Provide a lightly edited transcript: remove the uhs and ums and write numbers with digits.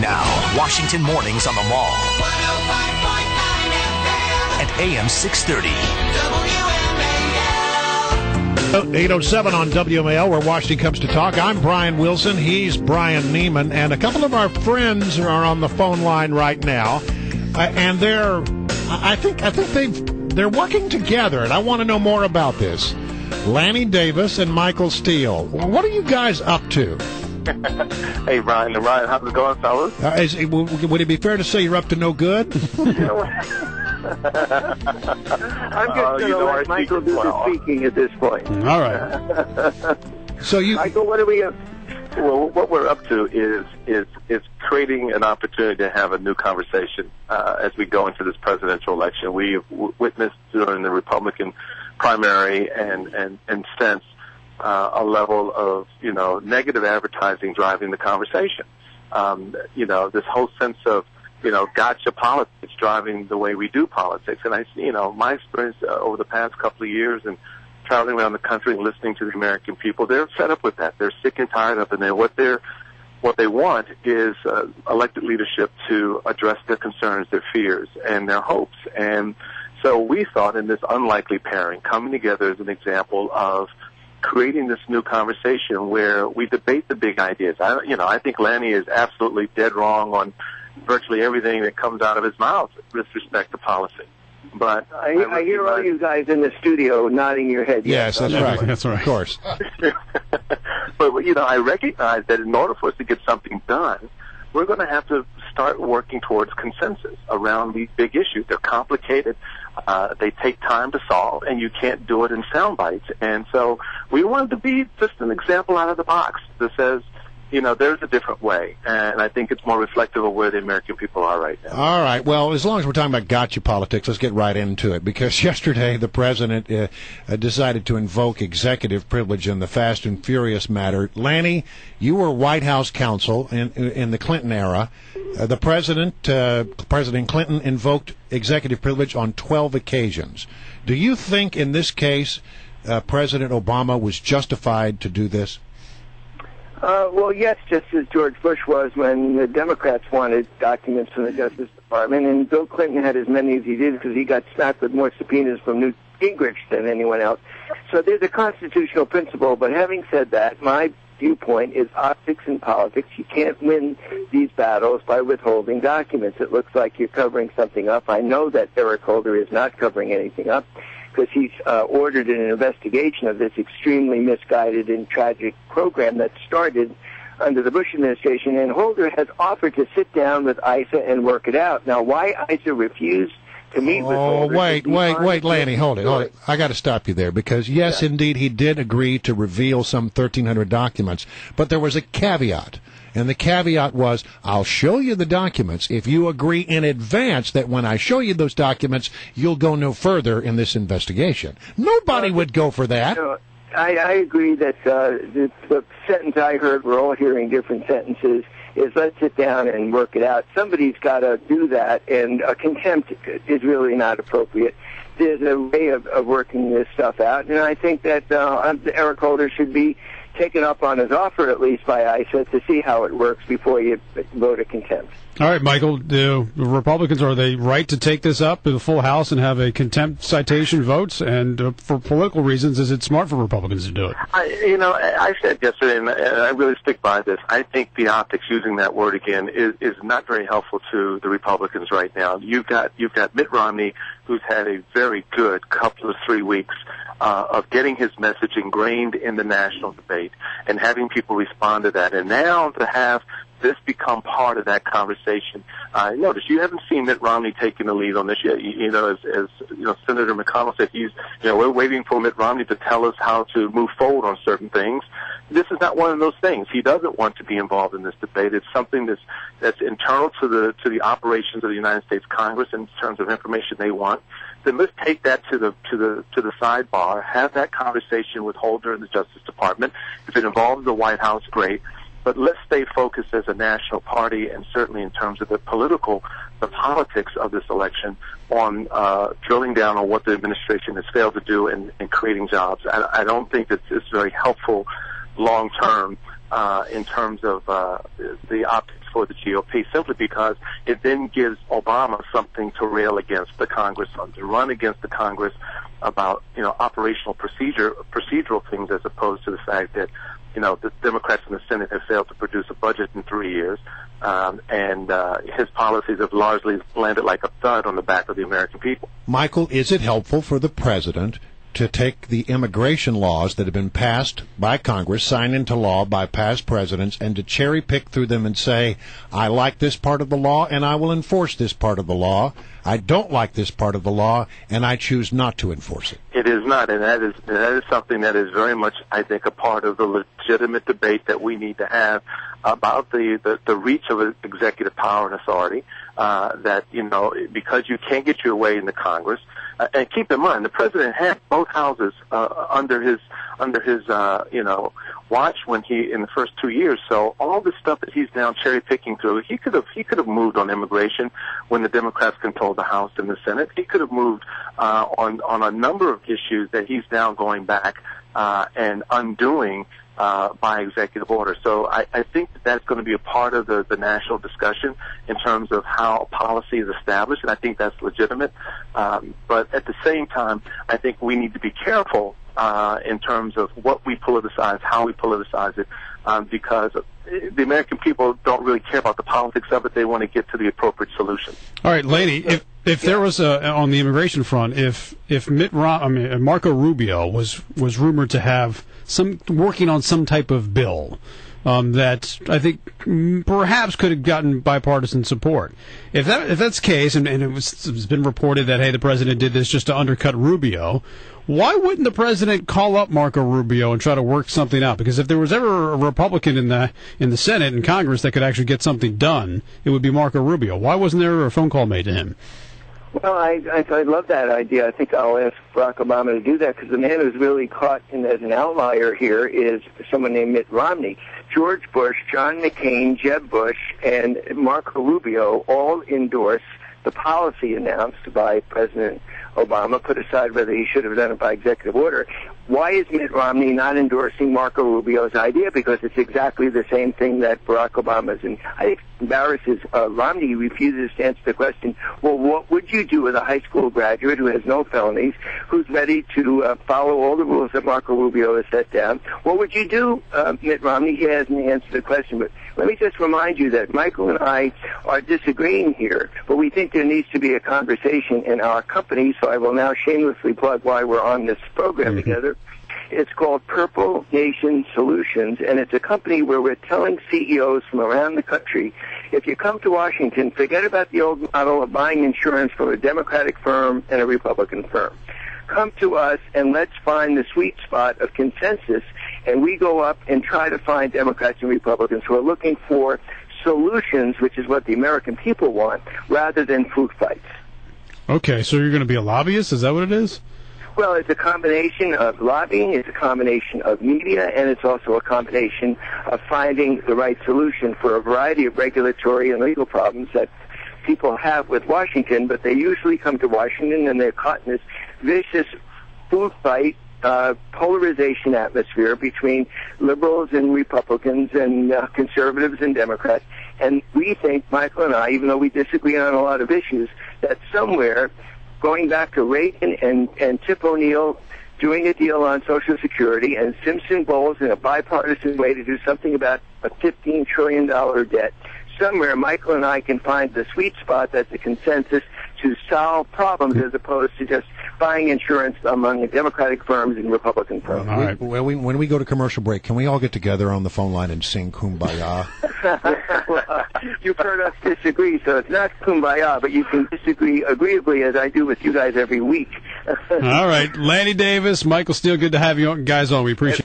Now, Washington Mornings on the Mall. 105.9 FM. At AM 630. WMAL. 8:07 on WMAL, where Washington comes to talk. I'm Brian Wilson. He's Brian Neiman. And a couple of our friends are on the phone line right now. And they're working together. And I want to know more about this. Lanny Davis and Michael Steele. What are you guys up to? Hey, Brian and Ryan, how's it going, fellas? Would it be fair to say you're up to no good? I'm just going to let Michael do the speaking at this point. All right. Michael, what are we up? Well, what we're up to is creating an opportunity to have a new conversation as we go into this presidential election. We've witnessed during the Republican primary and since a level of, negative advertising driving the conversation. This whole sense of, gotcha politics driving the way we do politics. And my experience over the past couple of years and traveling around the country and listening to the American people, they're fed up with that. They're sick and tired of it. And what they want is elected leadership to address their concerns, their fears, and their hopes. And so we thought in this unlikely pairing, coming together as an example of creating this new conversation where we debate the big ideas. I think Lanny is absolutely dead wrong on virtually everything that comes out of his mouth with respect to policy. But I hear all you guys in the studio nodding your head. Yes, that's right. That's right. Of course. But, I recognize that in order for us to get something done, we're going to have to start working towards consensus around these big issues. They're complicated. They take time to solve, and you can't do it in sound bites. And so we wanted to be just an example out of the box that says, there's a different way. And I think it's more reflective of where the American people are right now. All right. Well, as long as we're talking about gotcha politics, let's get right into it. Because yesterday the president decided to invoke executive privilege in the Fast and Furious matter. Lanny, you were White House counsel in the Clinton era. President Clinton, invoked executive privilege on 12 occasions. Do you think in this case President Obama was justified to do this? Well, yes, just as George Bush was when the Democrats wanted documents from the Justice Department, and Bill Clinton had as many as he did because he got smacked with more subpoenas from Newt Gingrich than anyone else. So there's a constitutional principle, but having said that, my viewpoint is optics in politics. You can't win these battles by withholding documents. It looks like you're covering something up. I know that Eric Holder is not covering anything up, because he's ordered an investigation of this extremely misguided and tragic program that started under the Bush administration, and Holder has offered to sit down with ISA and work it out. Now, why ISA refused to meet with Holder... Wait, Lanny, hold it. I got to stop you there, because yes, indeed, he did agree to reveal some 1,300 documents, but there was a caveat. And the caveat was, I'll show you the documents if you agree in advance that when I show you those documents, you'll go no further in this investigation. Nobody would go for that. I agree that the sentence I heard, we're all hearing different sentences, is let's sit down and work it out. Somebody's got to do that, and contempt is really not appropriate. There's a way of working this stuff out, and I think that Eric Holder should be taken up on his offer, at least by ISA, to see how it works before you vote a contempt. All right, Michael, the Republicans, are they right to take this up to the full House and have a contempt citation votes? And for political reasons, is it smart for Republicans to do it? I said yesterday, and I really stick by this, I think the optics, using that word again, is not very helpful to the Republicans right now. You've got Mitt Romney, who's had a very good couple of 3 weeks of getting his message ingrained in the national debate and having people respond to that. And now to have this become part of that conversation. Notice you haven't seen Mitt Romney taking the lead on this yet. As Senator McConnell said, we're waiting for Mitt Romney to tell us how to move forward on certain things. This is not one of those things. He doesn't want to be involved in this debate. It's something that's internal to the operations of the United States Congress in terms of information they want. Then let's take that to the sidebar, have that conversation with Holder and the Justice Department. If it involves the White House, great. But let's stay focused as a national party, and certainly in terms of the politics of this election, on drilling down on what the administration has failed to do in creating jobs. I don't think that it's very helpful long term in terms of the optics for the GOP, simply because it then gives Obama something to rail against the Congress on, to run against the Congress about, operational procedural things, as opposed to the fact that, the Democrats in the Senate have failed to produce a budget in 3 years, and his policies have largely landed like a thud on the back of the American people. Michael, is it helpful for the president to take the immigration laws that have been passed by Congress, signed into law by past presidents, and to cherry pick through them and say, I like this part of the law and I will enforce this part of the law. I don't like this part of the law and I choose not to enforce it? It is not, and that is something that is very much, I think, a part of the legitimate debate that we need to have about the reach of executive power and authority, that, because you can't get your way in the Congress. And keep in mind, the president had both houses under his watch when in the first 2 years. So all the stuff that he's now cherry picking through, he could have moved on immigration when the Democrats controlled the House and the Senate. He could have moved on a number of issues that he's now going back and undoing by executive order. So I think that's going to be a part of the national discussion in terms of how policy is established, and I think that's legitimate. But at the same time, I think we need to be careful in terms of what we politicize, how we politicize it, because the American people don't really care about the politics of it. They want to get to the appropriate solution. All right, Lanny, if there was on the immigration front, if Marco Rubio was rumored to have working on some type of bill that I think perhaps could have gotten bipartisan support. If that's the case, and it's been reported that, hey, the president did this just to undercut Rubio, why wouldn't the president call up Marco Rubio and try to work something out? Because if there was ever a Republican in the Senate and Congress that could actually get something done, it would be Marco Rubio. Why wasn't there a phone call made to him? Well, I love that idea. I think I'll ask Barack Obama to do that, because the man who's really caught as an outlier here is someone named Mitt Romney. George Bush, John McCain, Jeb Bush, and Marco Rubio all endorse the policy announced by President Obama, put aside whether he should have done it by executive order. Why is Mitt Romney not endorsing Marco Rubio's idea? Because it's exactly the same thing that Barack Obama's. And I think it embarrasses Romney. He refuses to answer the question, well, what would you do with a high school graduate who has no felonies, who's ready to follow all the rules that Marco Rubio has set down? What would you do, Mitt Romney? He hasn't answered the question. But let me just remind you that Michael and I are disagreeing here, but we think there needs to be a conversation in our company, so I will now shamelessly plug why we're on this program together. It's called Purple Nation Solutions, and it's a company where we're telling CEOs from around the country, if you come to Washington, forget about the old model of buying insurance from a Democratic firm and a Republican firm. Come to us and let's find the sweet spot of consensus, and we go up and try to find Democrats and Republicans who are looking for solutions, which is what the American people want, rather than food fights. Okay, so you're going to be a lobbyist? Is that what it is? Well, it's a combination of lobbying, it's a combination of media, and it's also a combination of finding the right solution for a variety of regulatory and legal problems that people have with Washington, but they usually come to Washington and they're caught in this vicious food fight, polarization atmosphere between liberals and Republicans and conservatives and Democrats. And we think, Michael and I, even though we disagree on a lot of issues, that somewhere, going back to Reagan and Tip O'Neill doing a deal on Social Security and Simpson Bowles in a bipartisan way to do something about a $15 trillion debt, somewhere Michael and I can find the sweet spot that's a consensus to solve problems as opposed to just buying insurance among Democratic firms and Republican firms. All right. Well, when we go to commercial break, can we all get together on the phone line and sing Kumbaya? Well, you've heard us disagree, so it's not Kumbaya, but you can disagree agreeably as I do with you guys every week. All right. Lanny Davis, Michael Steele, good to have you guys on. We appreciate it.